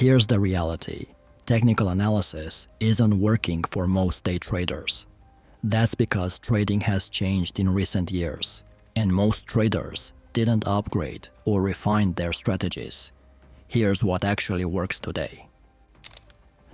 Here's the reality. Technical analysis isn't working for most day traders. That's because trading has changed in recent years, and most traders didn't upgrade or refine their strategies. Here's what actually works today.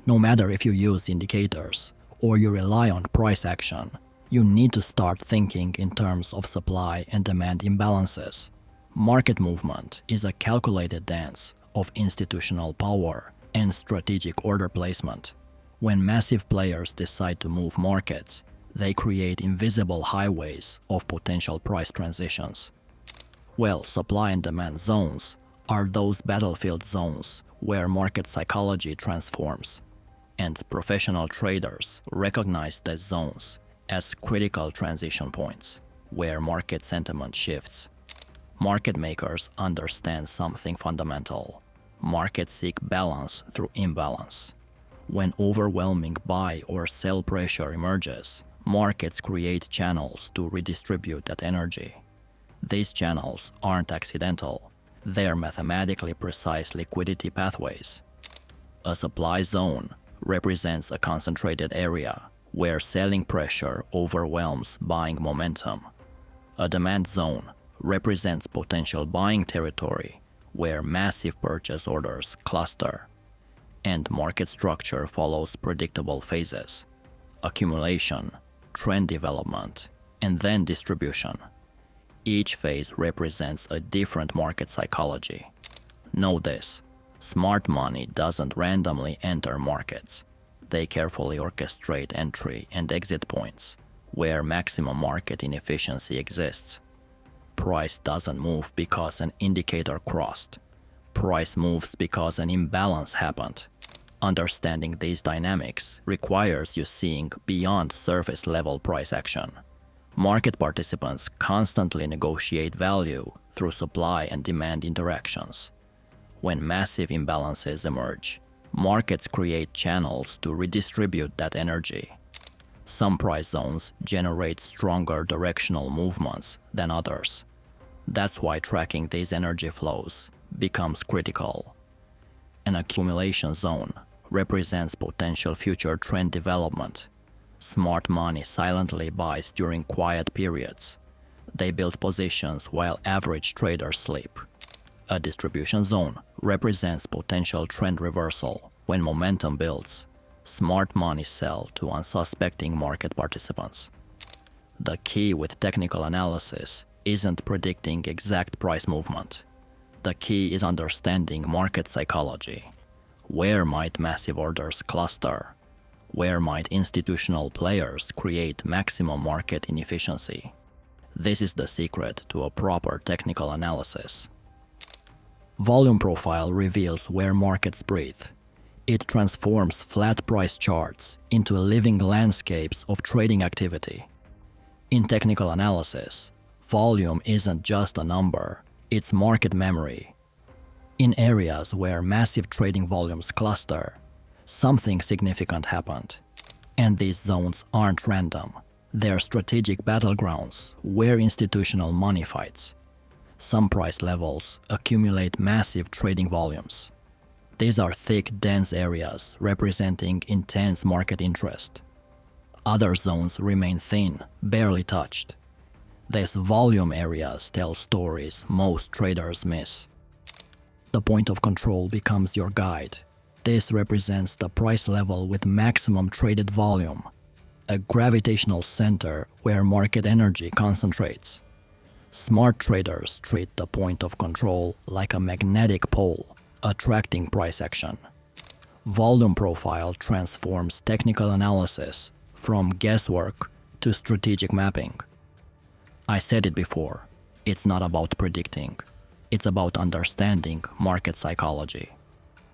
No matter if you use indicators or you rely on price action, you need to start thinking in terms of supply and demand imbalances. Market movement is a calculated dance of institutional power and strategic order placement. When massive players decide to move markets, they create invisible highways of potential price transitions. Well, supply and demand zones are those battlefield zones where market psychology transforms, and professional traders recognize these zones as critical transition points where market sentiment shifts. Market makers understand something fundamental. Markets seek balance through imbalance. When overwhelming buy or sell pressure emerges, markets create channels to redistribute that energy. These channels aren't accidental. They're mathematically precise liquidity pathways. A supply zone represents a concentrated area where selling pressure overwhelms buying momentum. A demand zone represents potential buying territory where massive purchase orders cluster. And market structure follows predictable phases: accumulation, trend development, and then distribution. Each phase represents a different market psychology. Know this: smart money doesn't randomly enter markets. They carefully orchestrate entry and exit points where maximum market inefficiency exists. Price doesn't move because an indicator crossed. Price moves because an imbalance happened. Understanding these dynamics requires you seeing beyond surface-level price action. Market participants constantly negotiate value through supply and demand interactions. When massive imbalances emerge, markets create channels to redistribute that energy. Some price zones generate stronger directional movements than others. That's why tracking these energy flows becomes critical. An accumulation zone represents potential future trend development. Smart money silently buys during quiet periods. They build positions while average traders sleep. A distribution zone represents potential trend reversal. When momentum builds, smart money sell to unsuspecting market participants. The key with technical analysis isn't predicting exact price movement. The key is understanding market psychology. Where might massive orders cluster? Where might institutional players create maximum market inefficiency? This is the secret to a proper technical analysis. Volume profile reveals where markets breathe. It transforms flat price charts into living landscapes of trading activity. In technical analysis, volume isn't just a number, it's market memory. In areas where massive trading volumes cluster, something significant happened. And these zones aren't random. They're strategic battlegrounds where institutional money fights. Some price levels accumulate massive trading volumes. These are thick, dense areas representing intense market interest. Other zones remain thin, barely touched. These volume areas tell stories most traders miss. The point of control becomes your guide. This represents the price level with maximum traded volume, a gravitational center where market energy concentrates. Smart traders treat the point of control like a magnetic pole, attracting price action. Volume profile transforms technical analysis from guesswork to strategic mapping. I said it before, it's not about predicting, it's about understanding market psychology.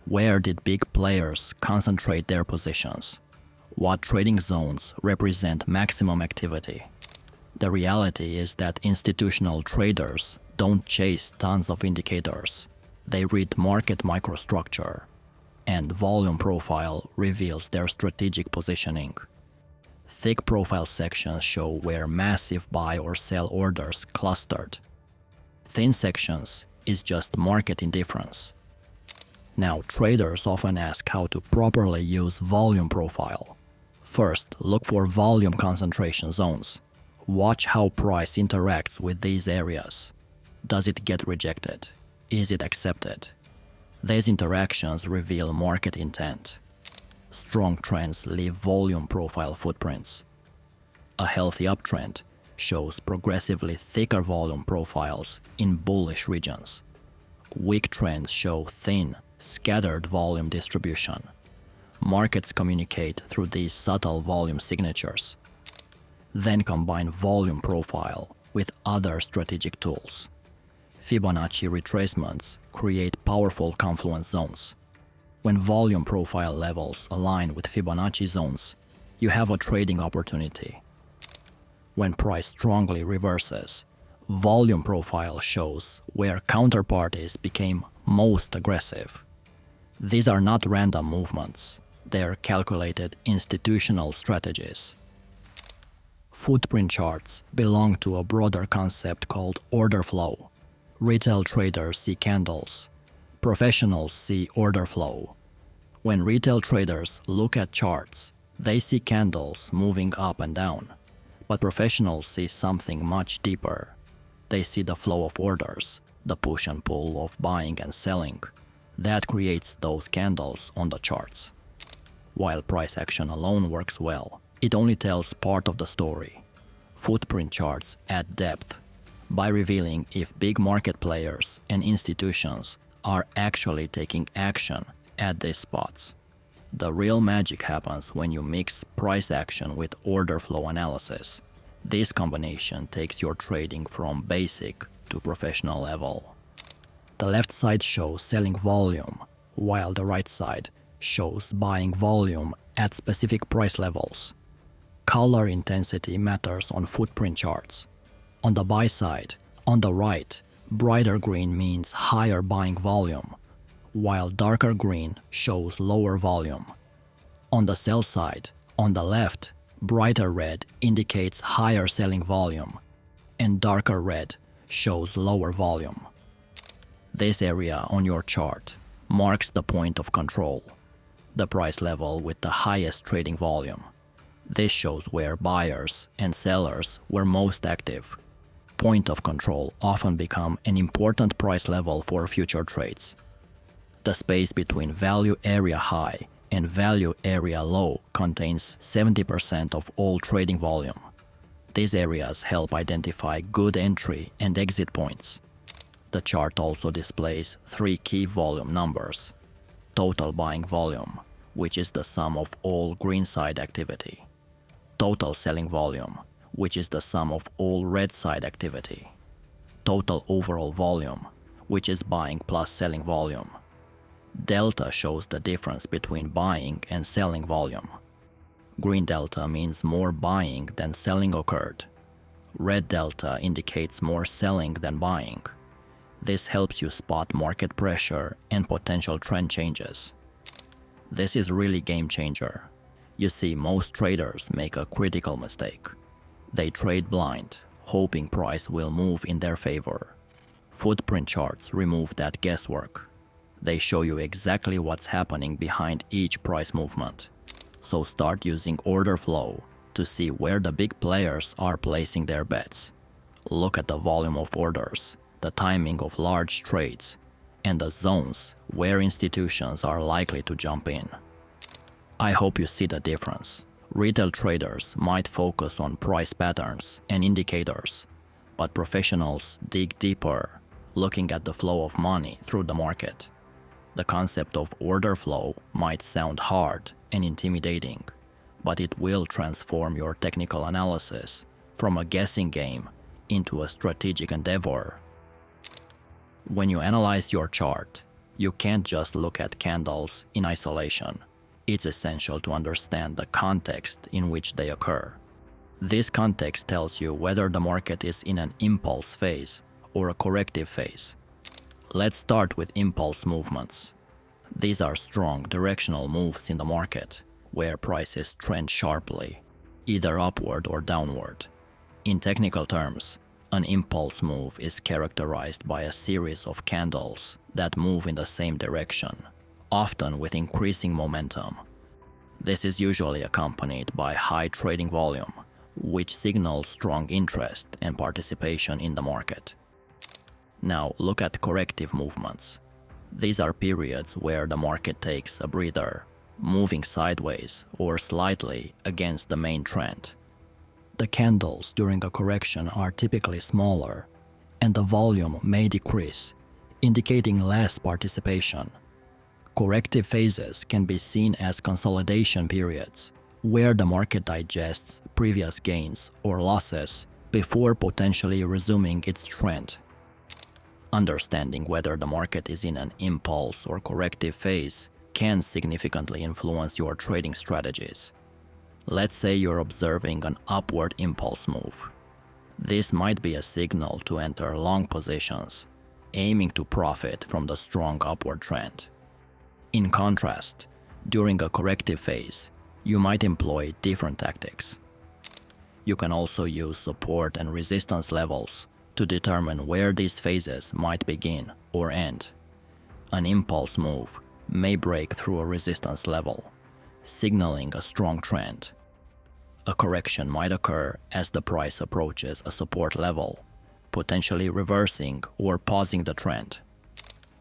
Where did big players concentrate their positions? What trading zones represent maximum activity? The reality is that institutional traders don't chase tons of indicators. They read market microstructure, and volume profile reveals their strategic positioning. Thick profile sections show where massive buy or sell orders clustered. Thin sections is just market indifference. Now, traders often ask how to properly use volume profile. First, look for volume concentration zones. Watch how price interacts with these areas. Does it get rejected? Is it accepted? These interactions reveal market intent. Strong trends leave volume profile footprints. A healthy uptrend shows progressively thicker volume profiles in bullish regions. Weak trends show thin, scattered volume distribution. Markets communicate through these subtle volume signatures. Then combine volume profile with other strategic tools. Fibonacci retracements create powerful confluence zones. When volume profile levels align with Fibonacci zones, you have a trading opportunity. When price strongly reverses, volume profile shows where counterparties became most aggressive. These are not random movements, they're calculated institutional strategies. Footprint charts belong to a broader concept called order flow. Retail traders see candles. Professionals see order flow. When retail traders look at charts, they see candles moving up and down. But professionals see something much deeper. They see the flow of orders, the push and pull of buying and selling. That creates those candles on the charts. While price action alone works well, it only tells part of the story. Footprint charts add depth by revealing if big market players and institutions are actually taking action at these spots. The real magic happens when you mix price action with order flow analysis. This combination takes your trading from basic to professional level. The left side shows selling volume, while the right side shows buying volume at specific price levels. Color intensity matters on footprint charts. On the buy side, on the right, brighter green means higher buying volume, while darker green shows lower volume. On the sell side, on the left, brighter red indicates higher selling volume, and darker red shows lower volume. This area on your chart marks the point of control, the price level with the highest trading volume. This shows where buyers and sellers were most active. Point of control often become an important price level for future trades. The space between value area high and value area low contains 70% of all trading volume. These areas help identify good entry and exit points. The chart also displays three key volume numbers: total buying volume, which is the sum of all green side activity; total selling volume, which is the sum of all red side activity; total overall volume, which is buying plus selling volume. Delta shows the difference between buying and selling volume. Green delta means more buying than selling occurred. Red delta indicates more selling than buying. This helps you spot market pressure and potential trend changes. This is really game changer. You see, most traders make a critical mistake. They trade blind, hoping price will move in their favor. Footprint charts remove that guesswork. They show you exactly what's happening behind each price movement. So start using order flow to see where the big players are placing their bets. Look at the volume of orders, the timing of large trades, and the zones where institutions are likely to jump in. I hope you see the difference. Retail traders might focus on price patterns and indicators, but professionals dig deeper, looking at the flow of money through the market. The concept of order flow might sound hard and intimidating, but it will transform your technical analysis from a guessing game into a strategic endeavor. When you analyze your chart, you can't just look at candles in isolation. It's essential to understand the context in which they occur. This context tells you whether the market is in an impulse phase or a corrective phase. Let's start with impulse movements. These are strong directional moves in the market, where prices trend sharply, either upward or downward. In technical terms, an impulse move is characterized by a series of candles that move in the same direction. often with increasing momentum. This is usually accompanied by high trading volume, which signals strong interest and participation in the market. Now look at corrective movements. These are periods where the market takes a breather, moving sideways or slightly against the main trend. The candles during a correction are typically smaller, and the volume may decrease, indicating less participation. Corrective phases can be seen as consolidation periods, where the market digests previous gains or losses before potentially resuming its trend. Understanding whether the market is in an impulse or corrective phase can significantly influence your trading strategies. Let's say you're observing an upward impulse move. This might be a signal to enter long positions, aiming to profit from the strong upward trend. In contrast, during a corrective phase, you might employ different tactics. You can also use support and resistance levels to determine where these phases might begin or end. An impulse move may break through a resistance level, signaling a strong trend. A correction might occur as the price approaches a support level, potentially reversing or pausing the trend.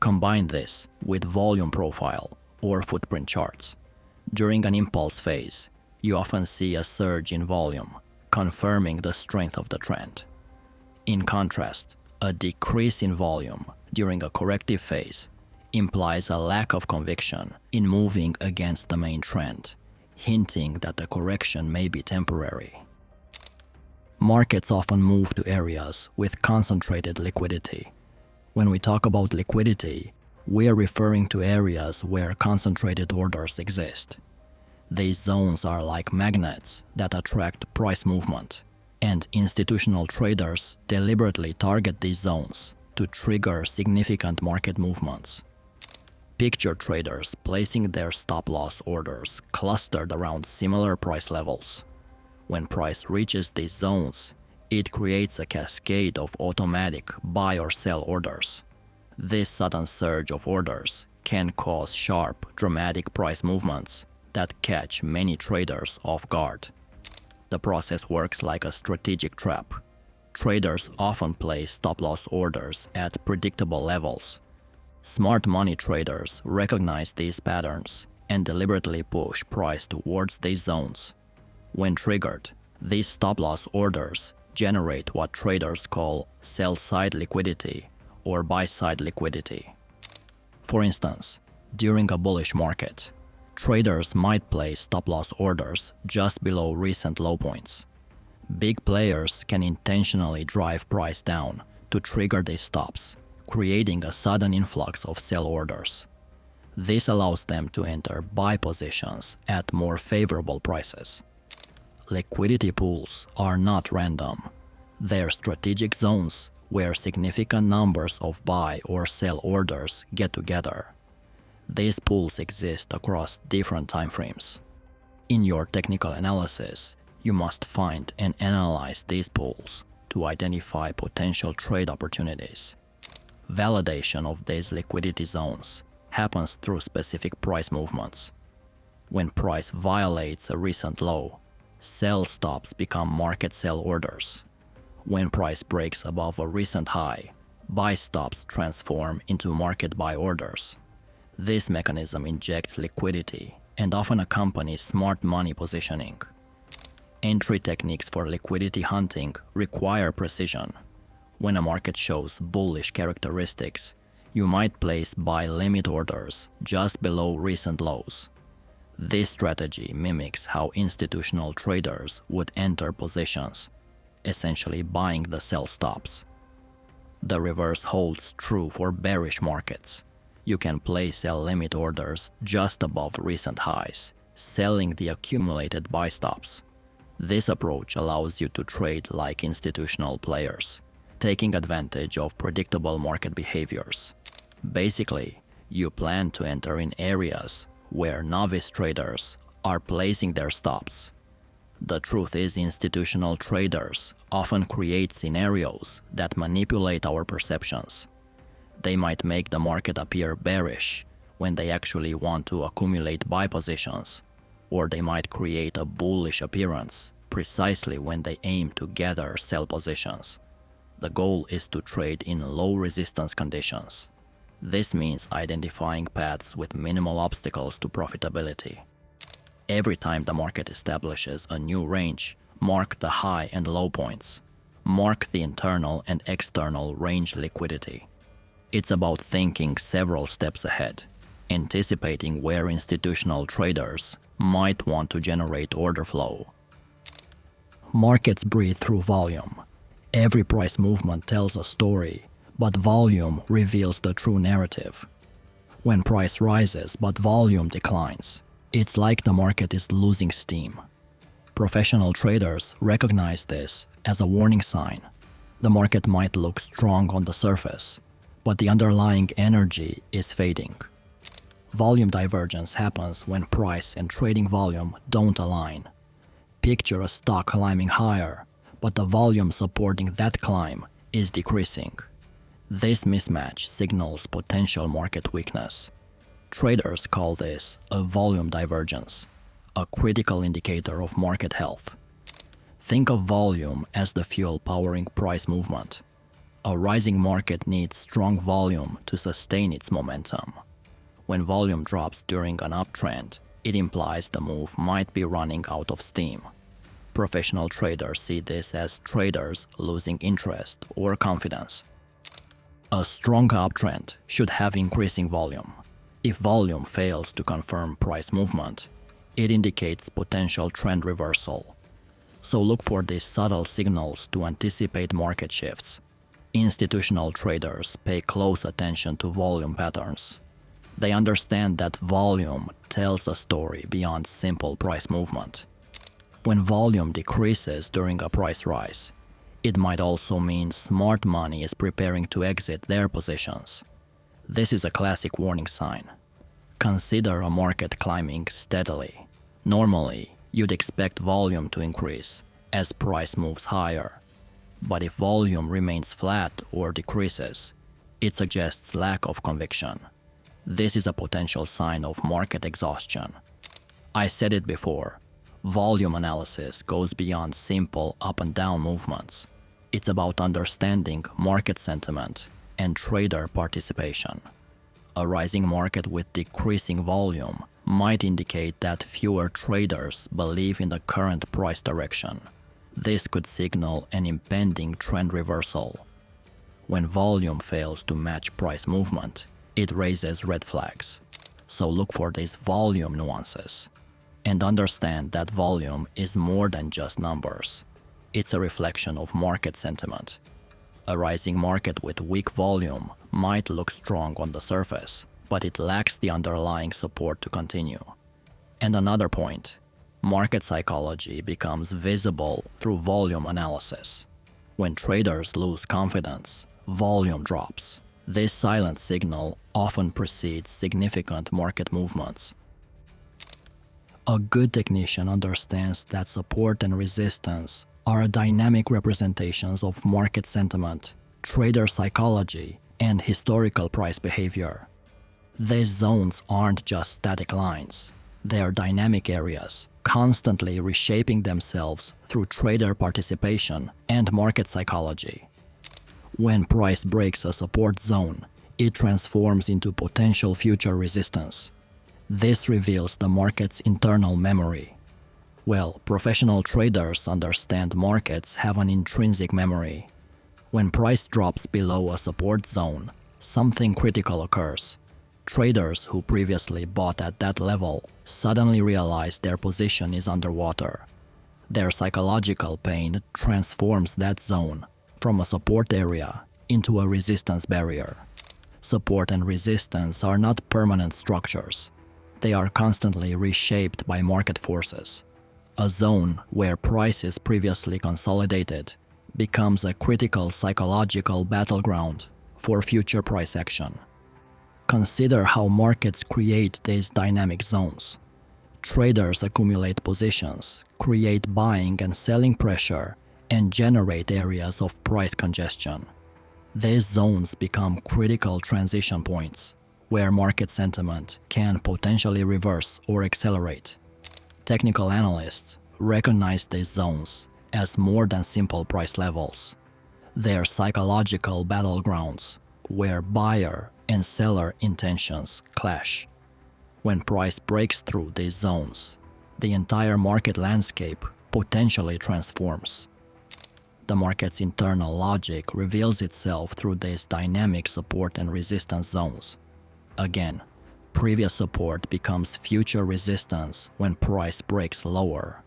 Combine this with volume profile or footprint charts. During an impulse phase, you often see a surge in volume, confirming the strength of the trend. In contrast, a decrease in volume during a corrective phase implies a lack of conviction in moving against the main trend, hinting that the correction may be temporary. Markets often move to areas with concentrated liquidity. When we talk about liquidity, we are referring to areas where concentrated orders exist. These zones are like magnets that attract price movement, and institutional traders deliberately target these zones to trigger significant market movements. Picture traders placing their stop-loss orders clustered around similar price levels. When price reaches these zones, it creates a cascade of automatic buy or sell orders. This sudden surge of orders can cause sharp, dramatic price movements that catch many traders off guard. The process works like a strategic trap. Traders often place stop-loss orders at predictable levels. Smart money traders recognize these patterns and deliberately push price towards these zones. When triggered, these stop-loss orders generate what traders call sell-side liquidity or buy-side liquidity. For instance, during a bullish market, traders might place stop-loss orders just below recent low points. Big players can intentionally drive price down to trigger these stops, creating a sudden influx of sell orders. This allows them to enter buy positions at more favorable prices. Liquidity pools are not random. They're strategic zones where significant numbers of buy or sell orders get together. These pools exist across different timeframes. In your technical analysis, you must find and analyze these pools to identify potential trade opportunities. Validation of these liquidity zones happens through specific price movements. When price violates a recent low, sell stops become market sell orders. When price breaks above a recent high, buy stops transform into market buy orders. This mechanism injects liquidity and often accompanies smart money positioning. Entry techniques for liquidity hunting require precision. When a market shows bullish characteristics, you might place buy limit orders just below recent lows. This strategy mimics how institutional traders would enter positions, essentially buying the sell stops. The reverse holds true for bearish markets. You can place sell limit orders just above recent highs, selling the accumulated buy stops. This approach allows you to trade like institutional players, taking advantage of predictable market behaviors. Basically, you plan to enter in areas where novice traders are placing their stops. The truth is, institutional traders often create scenarios that manipulate our perceptions. They might make the market appear bearish when they actually want to accumulate buy positions, or they might create a bullish appearance precisely when they aim to gather sell positions. The goal is to trade in low resistance conditions. This means identifying paths with minimal obstacles to profitability. Every time the market establishes a new range, mark the high and low points. Mark the internal and external range liquidity. It's about thinking several steps ahead, anticipating where institutional traders might want to generate order flow. Markets breathe through volume. Every price movement tells a story, but volume reveals the true narrative. When price rises but volume declines, it's like the market is losing steam. Professional traders recognize this as a warning sign. The market might look strong on the surface, but the underlying energy is fading. Volume divergence happens when price and trading volume don't align. Picture a stock climbing higher, but the volume supporting that climb is decreasing. This mismatch signals potential market weakness. Traders call this a volume divergence, a critical indicator of market health. Think of volume as the fuel powering price movement. A rising market needs strong volume to sustain its momentum. When volume drops during an uptrend, it implies the move might be running out of steam. Professional traders see this as traders losing interest or confidence. A strong uptrend should have increasing volume. If volume fails to confirm price movement, it indicates potential trend reversal. So look for these subtle signals to anticipate market shifts. Institutional traders pay close attention to volume patterns. They understand that volume tells a story beyond simple price movement. When volume decreases during a price rise, it might also mean smart money is preparing to exit their positions. This is a classic warning sign. Consider a market climbing steadily. Normally, you'd expect volume to increase as price moves higher. But if volume remains flat or decreases, it suggests lack of conviction. This is a potential sign of market exhaustion. I said it before, volume analysis goes beyond simple up and down movements. It's about understanding market sentiment and trader participation. A rising market with decreasing volume might indicate that fewer traders believe in the current price direction. This could signal an impending trend reversal. When volume fails to match price movement, it raises red flags. So look for these volume nuances and understand that volume is more than just numbers. It's a reflection of market sentiment. A rising market with weak volume might look strong on the surface, but it lacks the underlying support to continue. And another point, market psychology becomes visible through volume analysis. When traders lose confidence, volume drops. This silent signal often precedes significant market movements. A good technician understands that support and resistance are dynamic representations of market sentiment, trader psychology, and historical price behavior. These zones aren't just static lines. They are dynamic areas, constantly reshaping themselves through trader participation and market psychology. When price breaks a support zone, it transforms into potential future resistance. This reveals the market's internal memory. Well, professional traders understand markets have an intrinsic memory. When price drops below a support zone, something critical occurs. Traders who previously bought at that level suddenly realize their position is underwater. Their psychological pain transforms that zone from a support area into a resistance barrier. Support and resistance are not permanent structures. They are constantly reshaped by market forces. A zone where price is previously consolidated becomes a critical psychological battleground for future price action. Consider how markets create these dynamic zones. Traders accumulate positions, create buying and selling pressure, and generate areas of price congestion. These zones become critical transition points, where market sentiment can potentially reverse or accelerate. Technical analysts recognize these zones as more than simple price levels. They are psychological battlegrounds where buyer and seller intentions clash. When price breaks through these zones, the entire market landscape potentially transforms. The market's internal logic reveals itself through these dynamic support and resistance zones. Again, previous support becomes future resistance when price breaks lower.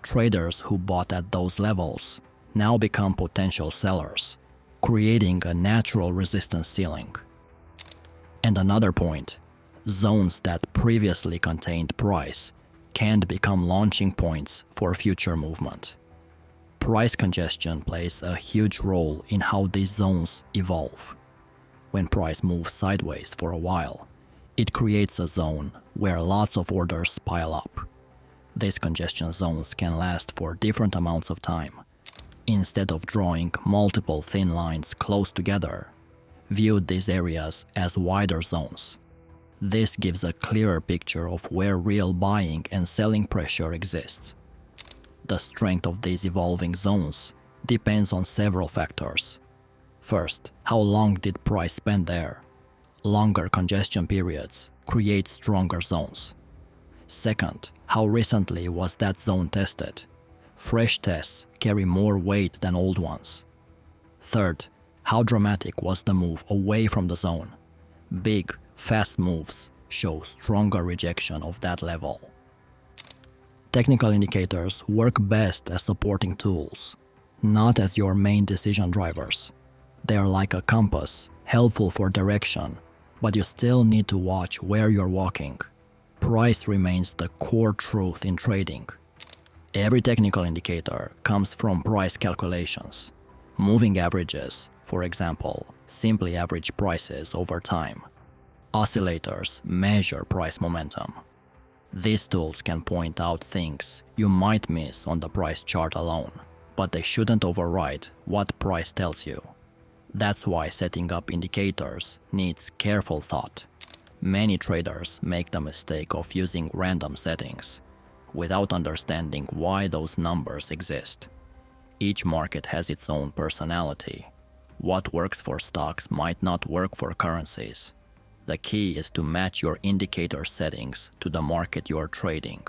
Traders who bought at those levels now become potential sellers, creating a natural resistance ceiling. And another point, zones that previously contained price can become launching points for future movement. Price congestion plays a huge role in how these zones evolve. When price moves sideways for a while, it creates a zone where lots of orders pile up. These congestion zones can last for different amounts of time. Instead of drawing multiple thin lines close together, view these areas as wider zones. This gives a clearer picture of where real buying and selling pressure exists. The strength of these evolving zones depends on several factors. First, how long did price spend there? Longer congestion periods create stronger zones. Second, how recently was that zone tested? Fresh tests carry more weight than old ones. Third, how dramatic was the move away from the zone? Big, fast moves show stronger rejection of that level. Technical indicators work best as supporting tools, not as your main decision drivers. They are like a compass, helpful for direction, but you still need to watch where you're walking. Price remains the core truth in trading. Every technical indicator comes from price calculations. Moving averages, for example, simply average prices over time. Oscillators measure price momentum. These tools can point out things you might miss on the price chart alone, but they shouldn't override what price tells you. That's why setting up indicators needs careful thought. Many traders make the mistake of using random settings without understanding why those numbers exist. Each market has its own personality. What works for stocks might not work for currencies. The key is to match your indicator settings to the market you're trading.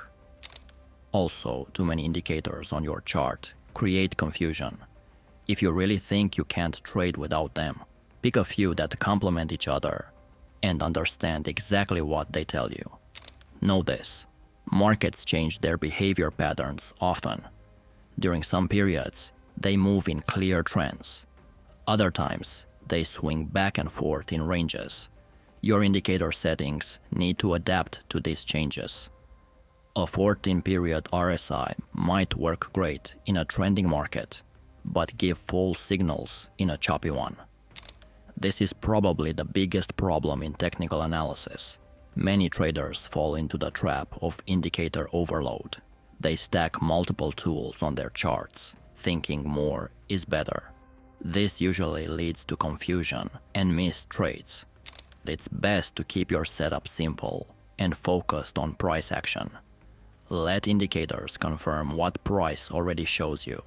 Also, too many indicators on your chart create confusion. If you really think you can't trade without them, pick a few that complement each other and understand exactly what they tell you. Know this: markets change their behavior patterns often. During some periods, they move in clear trends. Other times, they swing back and forth in ranges. Your indicator settings need to adapt to these changes. A 14-period RSI might work great in a trending market, but give false signals in a choppy one. This is probably the biggest problem in technical analysis. Many traders fall into the trap of indicator overload. They stack multiple tools on their charts, thinking more is better. This usually leads to confusion and missed trades. It's best to keep your setup simple and focused on price action. Let indicators confirm what price already shows you.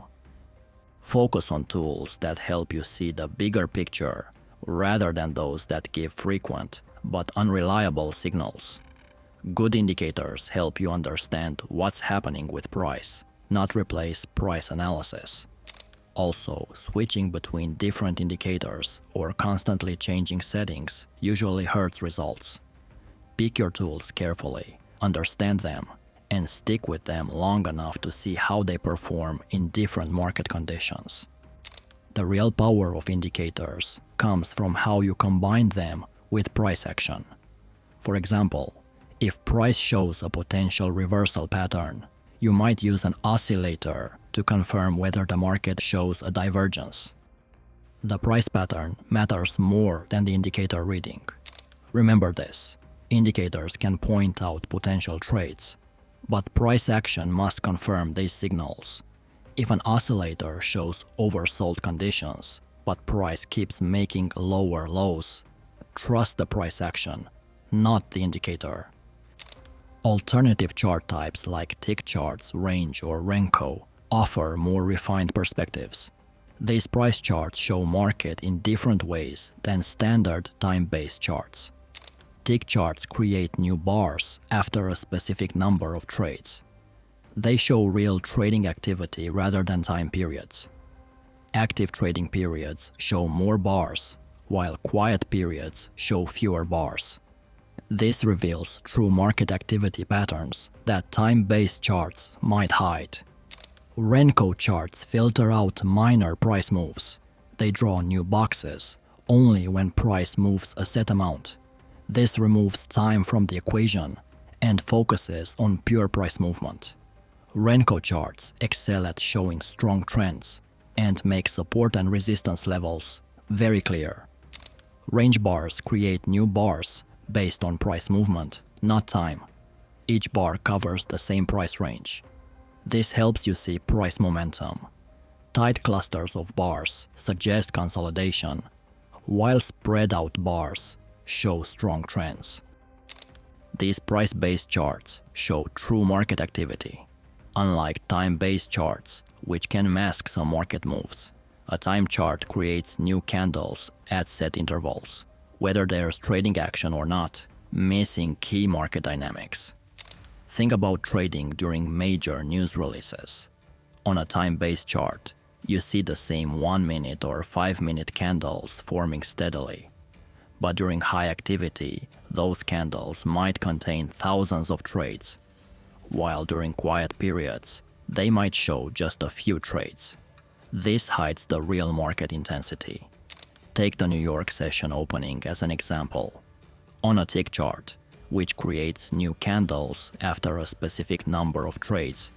Focus on tools that help you see the bigger picture rather than those that give frequent but unreliable signals. Good indicators help you understand what's happening with price, not replace price analysis. Also, switching between different indicators or constantly changing settings usually hurts results. Pick your tools carefully, understand them, and stick with them long enough to see how they perform in different market conditions. The real power of indicators comes from how you combine them with price action. For example, if price shows a potential reversal pattern, you might use an oscillator to confirm whether the market shows a divergence. The price pattern matters more than the indicator reading. Remember this: indicators can point out potential trades, but price action must confirm these signals. If an oscillator shows oversold conditions, but price keeps making lower lows, trust the price action. not the indicator. Alternative chart types like tick charts, range, or Renko offer more refined perspectives. These price charts show market in different ways than standard time-based charts. Tick charts create new bars after a specific number of trades. They show real trading activity rather than time periods. Active trading periods show more bars, while quiet periods show fewer bars. This reveals true market activity patterns that time-based charts might hide. Renko charts filter out minor price moves. They draw new boxes only when price moves a set amount. This removes time from the equation and focuses on pure price movement. Renko charts excel at showing strong trends and make support and resistance levels very clear. Range bars create new bars based on price movement, not time. Each bar covers the same price range. This helps you see price momentum. Tight clusters of bars suggest consolidation, while spread out bars show strong trends. These price-based charts show true market activity. Unlike time-based charts, which can mask some market moves, a time chart creates new candles at set intervals, whether there's trading action or not, missing key market dynamics. Think about trading during major news releases. On a time-based chart, you see the same 1-minute or 5-minute candles forming steadily. But during high activity, those candles might contain thousands of trades, while during quiet periods, they might show just a few trades. This hides the real market intensity. Take the New York session opening as an example. On a tick chart, which creates new candles after a specific number of trades,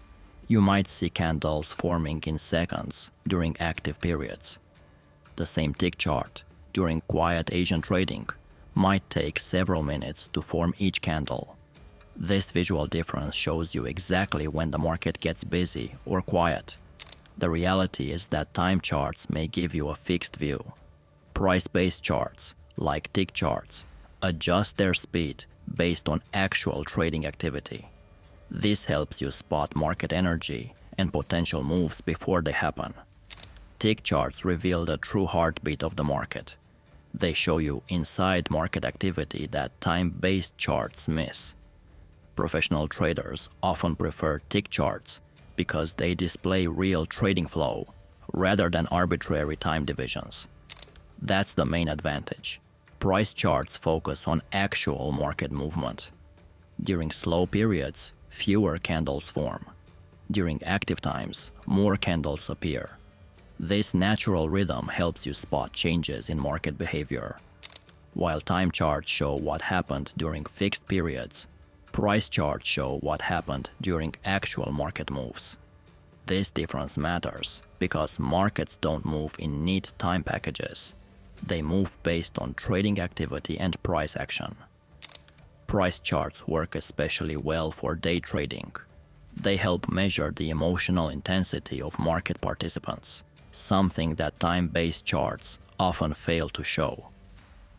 you might see candles forming in seconds during active periods. The same tick chart, during quiet Asian trading, might take several minutes to form each candle. This visual difference shows you exactly when the market gets busy or quiet. The reality is that time charts may give you a fixed view. Price-based charts, like tick charts, adjust their speed based on actual trading activity. This helps you spot market energy and potential moves before they happen. Tick charts reveal the true heartbeat of the market. They show you inside market activity that time-based charts miss. Professional traders often prefer tick charts because they display real trading flow rather than arbitrary time divisions. That's the main advantage. Price charts focus on actual market movement. During slow periods, fewer candles form. During active times, more candles appear. This natural rhythm helps you spot changes in market behavior. While time charts show what happened during fixed periods, price charts show what happened during actual market moves. This difference matters because markets don't move in neat time packages. They move based on trading activity and price action. Price charts work especially well for day trading. They help measure the emotional intensity of market participants, something that time-based charts often fail to show.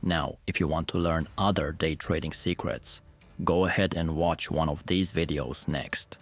Now, if you want to learn other day trading secrets, go ahead and watch one of these videos next.